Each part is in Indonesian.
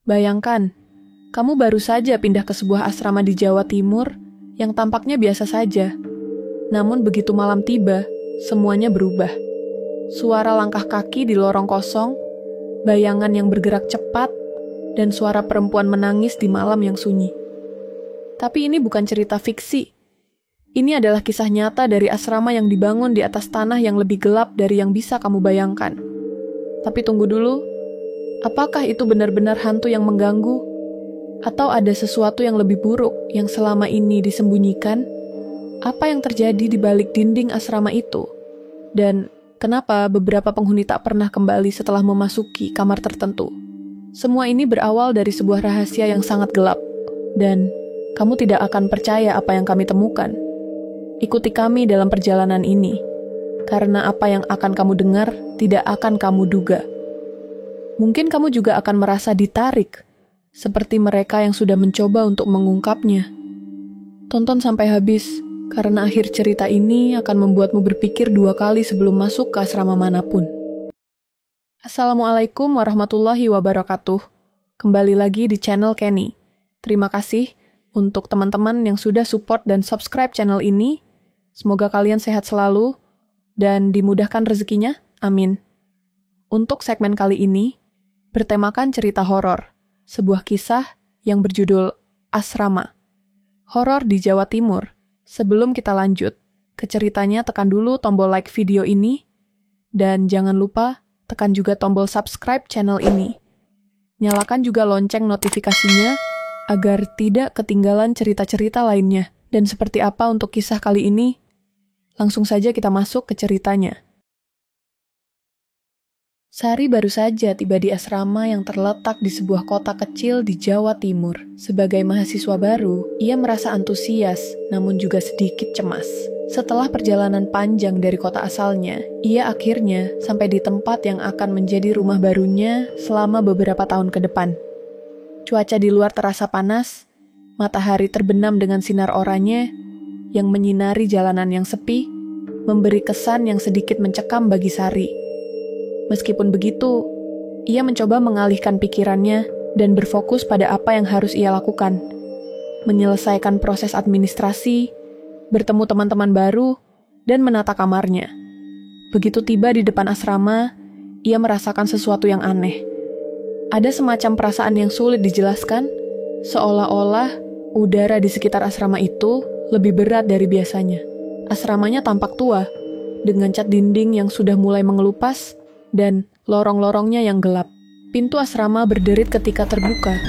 Bayangkan, kamu baru saja pindah ke sebuah asrama di Jawa Timur yang tampaknya biasa saja. Namun begitu malam tiba, semuanya berubah. Suara langkah kaki di lorong kosong, bayangan yang bergerak cepat, dan suara perempuan menangis di malam yang sunyi. Tapi ini bukan cerita fiksi. Ini adalah kisah nyata dari asrama yang dibangun di atas tanah yang lebih gelap dari yang bisa kamu bayangkan. Tapi tunggu dulu, apakah itu benar-benar hantu yang mengganggu? Atau ada sesuatu yang lebih buruk yang selama ini disembunyikan? Apa yang terjadi di balik dinding asrama itu? Dan kenapa beberapa penghuni tak pernah kembali setelah memasuki kamar tertentu? Semua ini berawal dari sebuah rahasia yang sangat gelap. Dan kamu tidak akan percaya apa yang kami temukan. Ikuti kami dalam perjalanan ini. Karena apa yang akan kamu dengar tidak akan kamu duga. Mungkin kamu juga akan merasa ditarik, seperti mereka yang sudah mencoba untuk mengungkapnya. Tonton sampai habis, karena akhir cerita ini akan membuatmu berpikir 2 kali sebelum masuk ke asrama manapun. Assalamualaikum warahmatullahi wabarakatuh. Kembali lagi di channel Kenny. Terima kasih untuk teman-teman yang sudah support dan subscribe channel ini. Semoga kalian sehat selalu dan dimudahkan rezekinya. Amin. Untuk segmen kali ini, bertemakan cerita horor, sebuah kisah yang berjudul Asrama. Horor di Jawa Timur. Sebelum kita lanjut ke ceritanya, tekan dulu tombol like video ini, dan jangan lupa tekan juga tombol subscribe channel ini. Nyalakan juga lonceng notifikasinya, agar tidak ketinggalan cerita-cerita lainnya. Dan seperti apa untuk kisah kali ini? Langsung saja kita masuk ke ceritanya. Sari baru saja tiba di asrama yang terletak di sebuah kota kecil di Jawa Timur. Sebagai mahasiswa baru, ia merasa antusias, namun juga sedikit cemas. Setelah perjalanan panjang dari kota asalnya, ia akhirnya sampai di tempat yang akan menjadi rumah barunya selama beberapa tahun ke depan. Cuaca di luar terasa panas, matahari terbenam dengan sinar oranye yang menyinari jalanan yang sepi, memberi kesan yang sedikit mencekam bagi Sari. Meskipun begitu, ia mencoba mengalihkan pikirannya dan berfokus pada apa yang harus ia lakukan. Menyelesaikan proses administrasi, bertemu teman-teman baru, dan menata kamarnya. Begitu tiba di depan asrama, ia merasakan sesuatu yang aneh. Ada semacam perasaan yang sulit dijelaskan, seolah-olah udara di sekitar asrama itu lebih berat dari biasanya. Asramanya tampak tua, dengan cat dinding yang sudah mulai mengelupas, dan lorong-lorongnya yang gelap. Pintu asrama berderit ketika terbuka,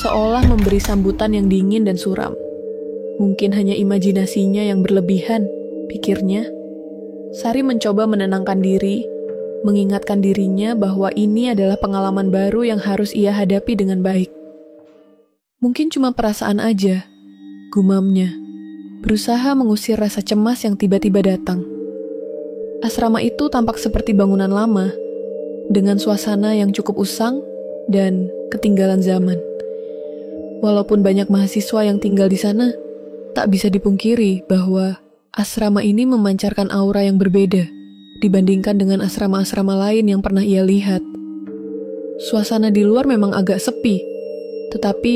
seolah memberi sambutan yang dingin dan suram. Mungkin hanya imajinasinya yang berlebihan, pikirnya. Sari mencoba menenangkan diri, mengingatkan dirinya bahwa ini adalah pengalaman baru yang harus ia hadapi dengan baik. Mungkin cuma perasaan aja, gumamnya, berusaha mengusir rasa cemas yang tiba-tiba datang. Asrama itu tampak seperti bangunan lama, dengan suasana yang cukup usang dan ketinggalan zaman. Walaupun banyak mahasiswa yang tinggal di sana, tak bisa dipungkiri bahwa asrama ini memancarkan aura yang berbeda dibandingkan dengan asrama-asrama lain yang pernah ia lihat. Suasana di luar memang agak sepi, tetapi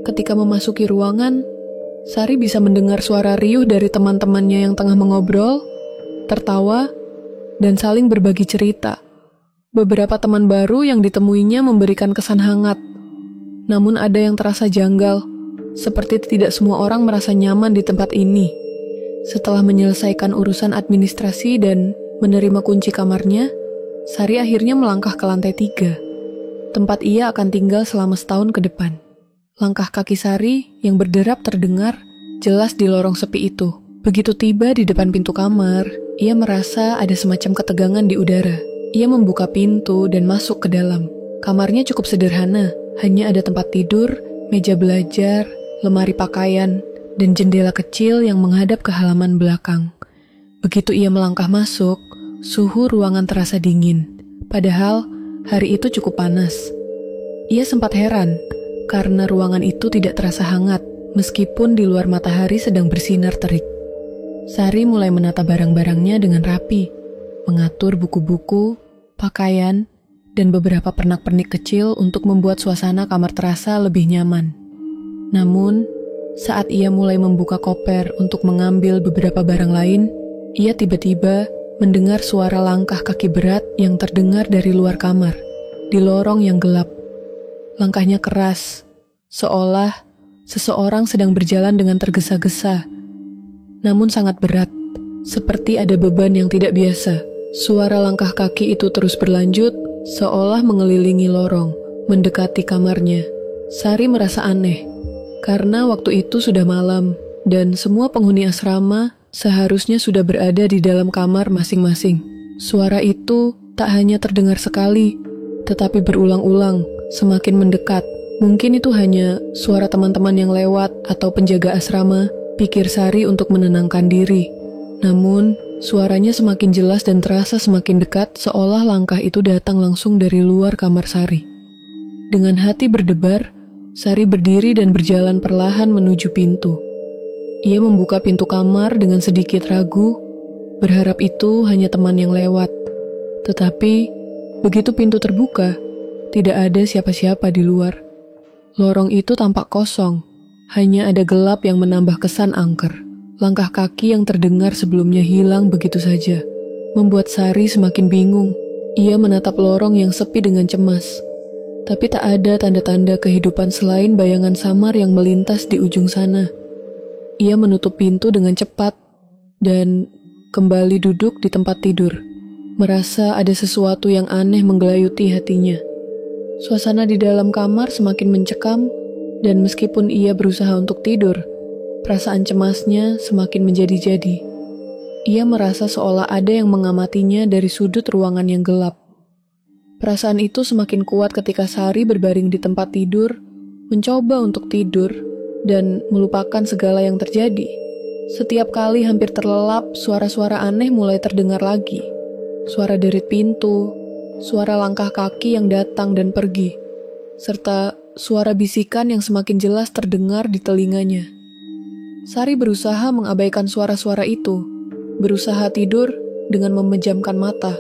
ketika memasuki ruangan, Sari bisa mendengar suara riuh dari teman-temannya yang tengah mengobrol, tertawa, dan saling berbagi cerita. Beberapa teman baru yang ditemuinya memberikan kesan hangat, namun ada yang terasa janggal, seperti tidak semua orang merasa nyaman di tempat ini. Setelah menyelesaikan urusan administrasi dan menerima kunci kamarnya, Sari akhirnya melangkah ke lantai 3, tempat ia akan tinggal selama setahun ke depan. Langkah kaki Sari yang berderap terdengar jelas di lorong sepi itu. Begitu tiba di depan pintu kamar, ia merasa ada semacam ketegangan di udara. Ia membuka pintu dan masuk ke dalam. Kamarnya cukup sederhana, hanya ada tempat tidur, meja belajar, lemari pakaian, dan jendela kecil yang menghadap ke halaman belakang. Begitu ia melangkah masuk, suhu ruangan terasa dingin. Padahal, hari itu cukup panas. Ia sempat heran, karena ruangan itu tidak terasa hangat, meskipun di luar matahari sedang bersinar terik. Sari mulai menata barang-barangnya dengan rapi, mengatur buku-buku, pakaian, dan beberapa pernak-pernik kecil untuk membuat suasana kamar terasa lebih nyaman. Namun, saat ia mulai membuka koper untuk mengambil beberapa barang lain, ia tiba-tiba mendengar suara langkah kaki berat yang terdengar dari luar kamar, di lorong yang gelap. Langkahnya keras, seolah seseorang sedang berjalan dengan tergesa-gesa, namun sangat berat, seperti ada beban yang tidak biasa. Suara langkah kaki itu terus berlanjut, seolah mengelilingi lorong, mendekati kamarnya. Sari merasa aneh, karena waktu itu sudah malam, dan semua penghuni asrama seharusnya sudah berada di dalam kamar masing-masing. Suara itu tak hanya terdengar sekali, tetapi berulang-ulang, semakin mendekat. Mungkin itu hanya suara teman-teman yang lewat atau penjaga asrama, pikir Sari untuk menenangkan diri. Namun, suaranya semakin jelas dan terasa semakin dekat, seolah langkah itu datang langsung dari luar kamar Sari. Dengan hati berdebar, Sari berdiri dan berjalan perlahan menuju pintu. Ia membuka pintu kamar dengan sedikit ragu, berharap itu hanya teman yang lewat. Tetapi, begitu pintu terbuka, tidak ada siapa-siapa di luar. Lorong itu tampak kosong, hanya ada gelap yang menambah kesan angker. Langkah kaki yang terdengar sebelumnya hilang begitu saja, membuat Sari semakin bingung. Ia menatap lorong yang sepi dengan cemas. Tapi tak ada tanda-tanda kehidupan selain bayangan samar yang melintas di ujung sana. Ia menutup pintu dengan cepat dan kembali duduk di tempat tidur, merasa ada sesuatu yang aneh menggelayuti hatinya. Suasana di dalam kamar semakin mencekam, dan meskipun ia berusaha untuk tidur, perasaan cemasnya semakin menjadi-jadi. Ia merasa seolah ada yang mengamatinya dari sudut ruangan yang gelap. Perasaan itu semakin kuat ketika Sari berbaring di tempat tidur, mencoba untuk tidur, dan melupakan segala yang terjadi. Setiap kali hampir terlelap, suara-suara aneh mulai terdengar lagi. Suara derit pintu, suara langkah kaki yang datang dan pergi, serta suara bisikan yang semakin jelas terdengar di telinganya. Sari berusaha mengabaikan suara-suara itu, berusaha tidur dengan memejamkan mata.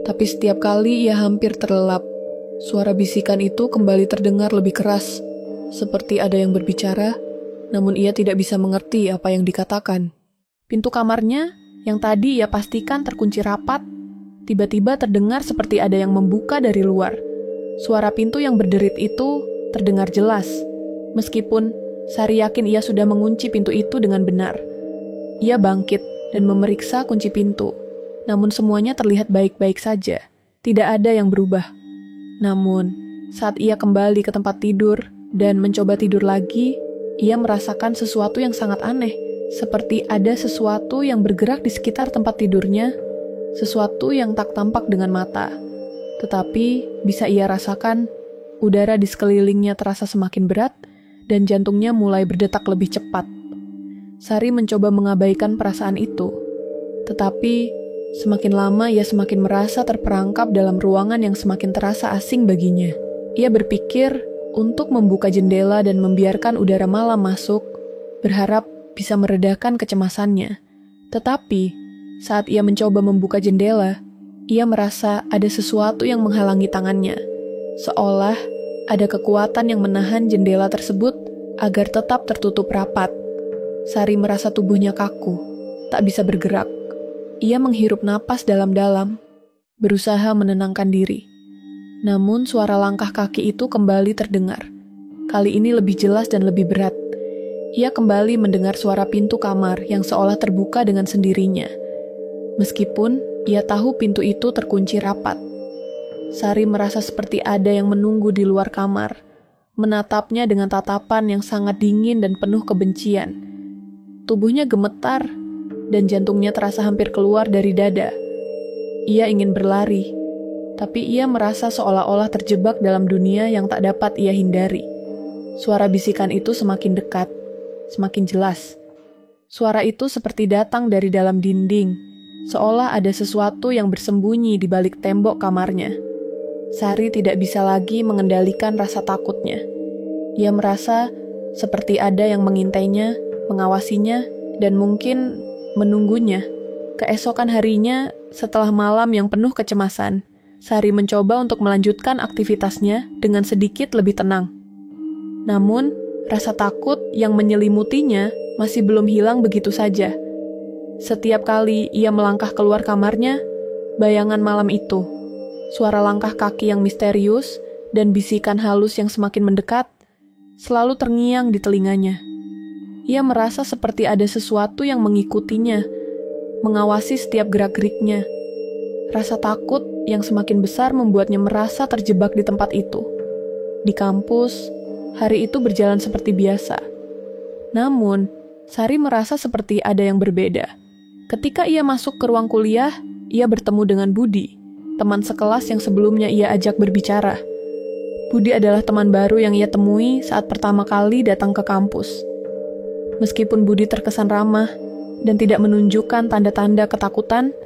Tapi setiap kali ia hampir terlelap, suara bisikan itu kembali terdengar lebih keras, seperti ada yang berbicara, namun ia tidak bisa mengerti apa yang dikatakan. Pintu kamarnya, yang tadi ia pastikan terkunci rapat, tiba-tiba terdengar seperti ada yang membuka dari luar. Suara pintu yang berderit itu terdengar jelas, meskipun Sari yakin ia sudah mengunci pintu itu dengan benar. Ia bangkit dan memeriksa kunci pintu. Namun semuanya terlihat baik-baik saja, tidak ada yang berubah. Namun, saat ia kembali ke tempat tidur dan mencoba tidur lagi, ia merasakan sesuatu yang sangat aneh, seperti ada sesuatu yang bergerak di sekitar tempat tidurnya, sesuatu yang tak tampak dengan mata. Tetapi, bisa ia rasakan, udara di sekelilingnya terasa semakin berat, dan jantungnya mulai berdetak lebih cepat. Sari mencoba mengabaikan perasaan itu, tetapi semakin lama ia semakin merasa terperangkap dalam ruangan yang semakin terasa asing baginya. Ia berpikir untuk membuka jendela dan membiarkan udara malam masuk, berharap bisa meredakan kecemasannya. Tetapi, saat ia mencoba membuka jendela, ia merasa ada sesuatu yang menghalangi tangannya, seolah ada kekuatan yang menahan jendela tersebut agar tetap tertutup rapat. Sari merasa tubuhnya kaku, tak bisa bergerak. Ia menghirup napas dalam-dalam, berusaha menenangkan diri. Namun suara langkah kaki itu kembali terdengar. Kali ini lebih jelas dan lebih berat. Ia kembali mendengar suara pintu kamar yang seolah terbuka dengan sendirinya. Meskipun ia tahu pintu itu terkunci rapat. Sari merasa seperti ada yang menunggu di luar kamar, menatapnya dengan tatapan yang sangat dingin dan penuh kebencian. Tubuhnya gemetar, dan jantungnya terasa hampir keluar dari dada. Ia ingin berlari, tapi ia merasa seolah-olah terjebak dalam dunia yang tak dapat ia hindari. Suara bisikan itu semakin dekat, semakin jelas. Suara itu seperti datang dari dalam dinding, seolah ada sesuatu yang bersembunyi di balik tembok kamarnya. Sari tidak bisa lagi mengendalikan rasa takutnya. Ia merasa seperti ada yang mengintainya, mengawasinya, dan mungkin menunggunya. Keesokan harinya, setelah malam yang penuh kecemasan, Sari mencoba untuk melanjutkan aktivitasnya dengan sedikit lebih tenang. Namun, rasa takut yang menyelimutinya masih belum hilang begitu saja. Setiap kali ia melangkah keluar kamarnya, bayangan malam itu, suara langkah kaki yang misterius, dan bisikan halus yang semakin mendekat, selalu terngiang di telinganya. Ia merasa seperti ada sesuatu yang mengikutinya, mengawasi setiap gerak-geriknya. Rasa takut yang semakin besar membuatnya merasa terjebak di tempat itu. Di kampus, hari itu berjalan seperti biasa. Namun, Sari merasa seperti ada yang berbeda. Ketika ia masuk ke ruang kuliah, ia bertemu dengan Budi, teman sekelas yang sebelumnya ia ajak berbicara. Budi adalah teman baru yang ia temui saat pertama kali datang ke kampus. Meskipun Budi terkesan ramah dan tidak menunjukkan tanda-tanda ketakutan,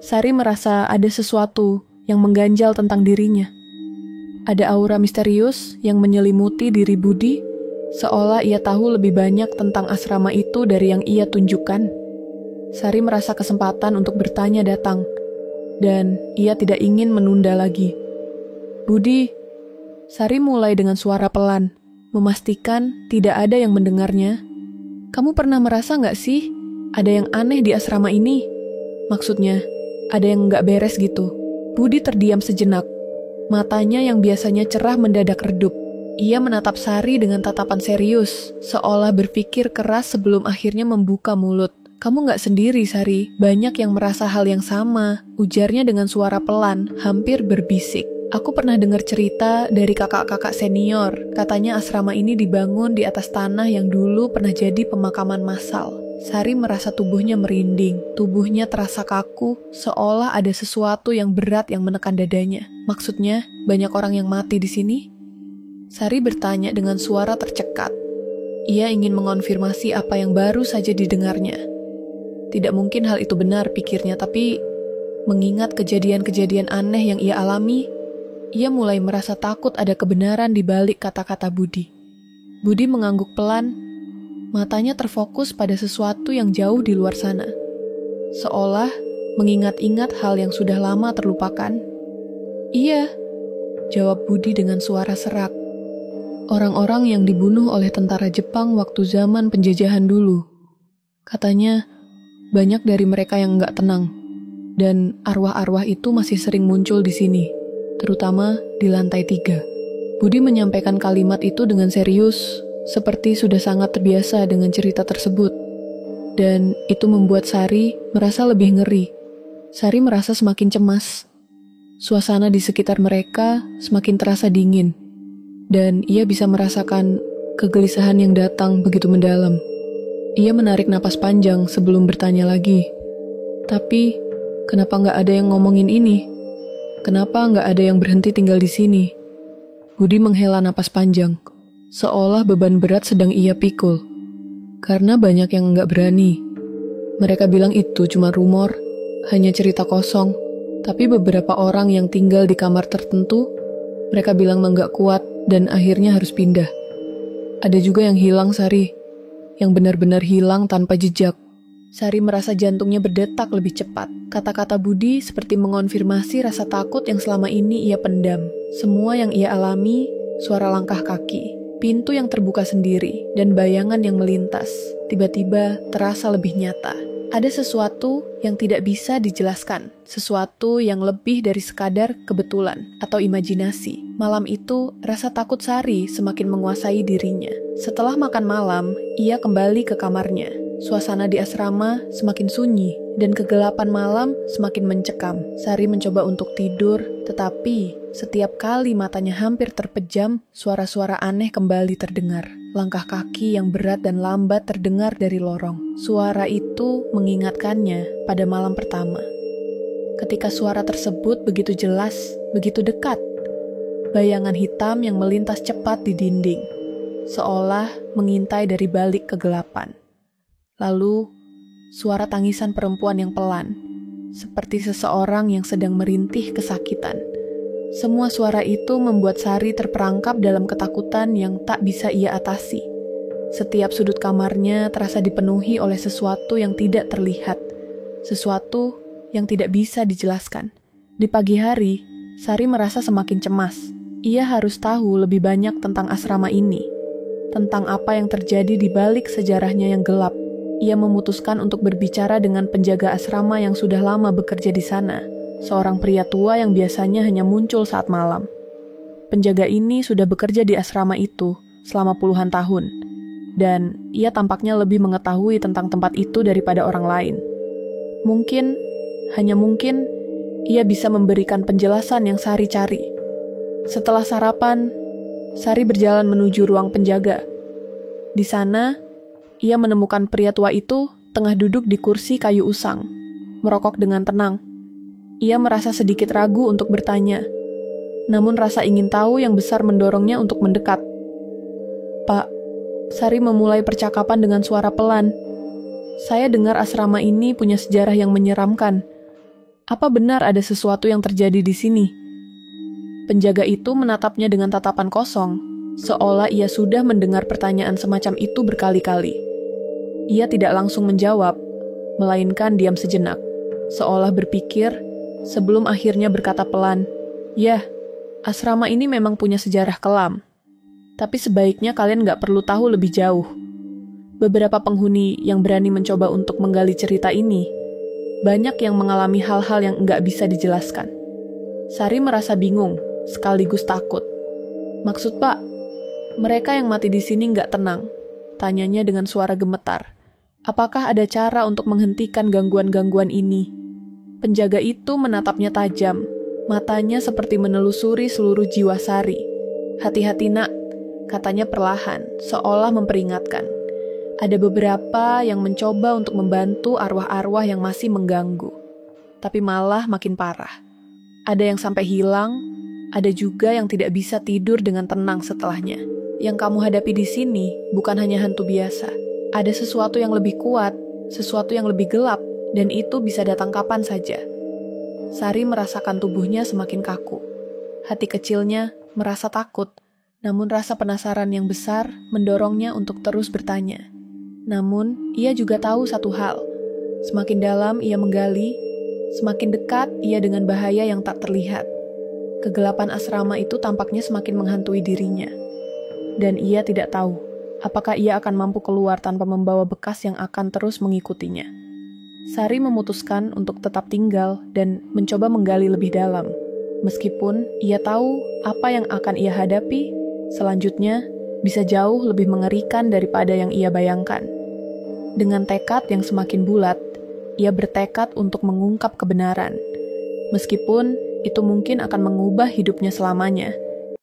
Sari merasa ada sesuatu yang mengganjal tentang dirinya. Ada aura misterius yang menyelimuti diri Budi, seolah ia tahu lebih banyak tentang asrama itu dari yang ia tunjukkan. Sari merasa kesempatan untuk bertanya datang, dan ia tidak ingin menunda lagi. "Budi," Sari mulai dengan suara pelan, memastikan tidak ada yang mendengarnya. "Kamu pernah merasa nggak sih, ada yang aneh di asrama ini? Maksudnya, ada yang nggak beres gitu." Budi terdiam sejenak. Matanya yang biasanya cerah mendadak redup. Ia menatap Sari dengan tatapan serius, seolah berpikir keras sebelum akhirnya membuka mulut. "Kamu nggak sendiri, Sari. Banyak yang merasa hal yang sama," ujarnya dengan suara pelan, hampir berbisik. "Aku pernah dengar cerita dari kakak-kakak senior. Katanya asrama ini dibangun di atas tanah yang dulu pernah jadi pemakaman massal." Sari merasa tubuhnya merinding. Tubuhnya terasa kaku, seolah ada sesuatu yang berat yang menekan dadanya. "Maksudnya, banyak orang yang mati di sini?" Sari bertanya dengan suara tercekat. Ia ingin mengonfirmasi apa yang baru saja didengarnya. Tidak mungkin hal itu benar, pikirnya, tapi mengingat kejadian-kejadian aneh yang ia alami, ia mulai merasa takut ada kebenaran di balik kata-kata Budi. Budi mengangguk pelan, matanya terfokus pada sesuatu yang jauh di luar sana, seolah mengingat-ingat hal yang sudah lama terlupakan. "Iya," jawab Budi dengan suara serak. "Orang-orang yang dibunuh oleh tentara Jepang waktu zaman penjajahan dulu. Katanya, banyak dari mereka yang nggak tenang, dan arwah-arwah itu masih sering muncul di sini, terutama di lantai 3. Budi menyampaikan kalimat itu dengan serius, seperti sudah sangat terbiasa dengan cerita tersebut. Dan itu membuat Sari merasa lebih ngeri. Sari merasa semakin cemas. Suasana di sekitar mereka semakin terasa dingin, dan ia bisa merasakan kegelisahan yang datang begitu mendalam. Ia menarik napas panjang sebelum bertanya lagi. "Tapi, kenapa nggak ada yang ngomongin ini? Kenapa nggak ada yang berhenti tinggal di sini?" Budi menghela napas panjang, seolah beban berat sedang ia pikul. "Karena banyak yang nggak berani. Mereka bilang itu cuma rumor, hanya cerita kosong. Tapi beberapa orang yang tinggal di kamar tertentu, mereka bilang nggak kuat dan akhirnya harus pindah. Ada juga yang hilang, Sari. Yang benar-benar hilang tanpa jejak." Sari merasa jantungnya berdetak lebih cepat. Kata-kata Budi seperti mengonfirmasi rasa takut yang selama ini ia pendam. Semua yang ia alami, suara langkah kaki, pintu yang terbuka sendiri, dan bayangan yang melintas, tiba-tiba terasa lebih nyata. Ada sesuatu yang tidak bisa dijelaskan, sesuatu yang lebih dari sekadar kebetulan atau imajinasi. Malam itu, rasa takut Sari semakin menguasai dirinya. Setelah makan malam, ia kembali ke kamarnya. Suasana di asrama semakin sunyi, dan kegelapan malam semakin mencekam. Sari mencoba untuk tidur, tetapi setiap kali matanya hampir terpejam, suara-suara aneh kembali terdengar. Langkah kaki yang berat dan lambat terdengar dari lorong. Suara itu mengingatkannya pada malam pertama. Ketika suara tersebut begitu jelas, begitu dekat, bayangan hitam yang melintas cepat di dinding, seolah mengintai dari balik kegelapan. Lalu, suara tangisan perempuan yang pelan, seperti seseorang yang sedang merintih kesakitan. Semua suara itu membuat Sari terperangkap dalam ketakutan yang tak bisa ia atasi. Setiap sudut kamarnya terasa dipenuhi oleh sesuatu yang tidak terlihat, sesuatu yang tidak bisa dijelaskan. Di pagi hari, Sari merasa semakin cemas. Ia harus tahu lebih banyak tentang asrama ini, tentang apa yang terjadi di balik sejarahnya yang gelap. Ia memutuskan untuk berbicara dengan penjaga asrama yang sudah lama bekerja di sana, seorang pria tua yang biasanya hanya muncul saat malam. Penjaga ini sudah bekerja di asrama itu selama puluhan tahun, dan ia tampaknya lebih mengetahui tentang tempat itu daripada orang lain. Mungkin, hanya mungkin, ia bisa memberikan penjelasan yang Sari cari. Setelah sarapan, Sari berjalan menuju ruang penjaga. Di sana, ia menemukan pria tua itu tengah duduk di kursi kayu usang, merokok dengan tenang. Ia merasa sedikit ragu untuk bertanya, namun rasa ingin tahu yang besar mendorongnya untuk mendekat. "Pak," Sari memulai percakapan dengan suara pelan. "Saya dengar asrama ini punya sejarah yang menyeramkan. Apa benar ada sesuatu yang terjadi di sini?" Penjaga itu menatapnya dengan tatapan kosong, seolah ia sudah mendengar pertanyaan semacam itu berkali-kali. Ia tidak langsung menjawab, melainkan diam sejenak, seolah berpikir, sebelum akhirnya berkata pelan, "Ya, asrama ini memang punya sejarah kelam. Tapi sebaiknya kalian nggak perlu tahu lebih jauh. Beberapa penghuni yang berani mencoba untuk menggali cerita ini, banyak yang mengalami hal-hal yang nggak bisa dijelaskan." Sari merasa bingung, sekaligus takut. "Maksud Pak, mereka yang mati di sini nggak tenang?" Tanyanya dengan suara gemetar. "Apakah ada cara untuk menghentikan gangguan-gangguan ini?" Penjaga itu menatapnya tajam, matanya seperti menelusuri seluruh jiwa Sari. "Hati-hati nak," katanya perlahan, seolah memperingatkan. "Ada beberapa yang mencoba untuk membantu arwah-arwah yang masih mengganggu, tapi malah makin parah. Ada yang sampai hilang, ada juga yang tidak bisa tidur dengan tenang setelahnya. Yang kamu hadapi di sini bukan hanya hantu biasa. Ada sesuatu yang lebih kuat, sesuatu yang lebih gelap, dan itu bisa datang kapan saja." Sari merasakan tubuhnya semakin kaku. Hati kecilnya merasa takut, namun rasa penasaran yang besar mendorongnya untuk terus bertanya. Namun, ia juga tahu satu hal. Semakin dalam ia menggali, semakin dekat ia dengan bahaya yang tak terlihat. Kegelapan asrama itu tampaknya semakin menghantui dirinya. Dan ia tidak tahu, apakah ia akan mampu keluar tanpa membawa bekas yang akan terus mengikutinya. Sari memutuskan untuk tetap tinggal dan mencoba menggali lebih dalam. Meskipun ia tahu apa yang akan ia hadapi, selanjutnya bisa jauh lebih mengerikan daripada yang ia bayangkan. Dengan tekad yang semakin bulat, ia bertekad untuk mengungkap kebenaran. Meskipun itu mungkin akan mengubah hidupnya selamanya.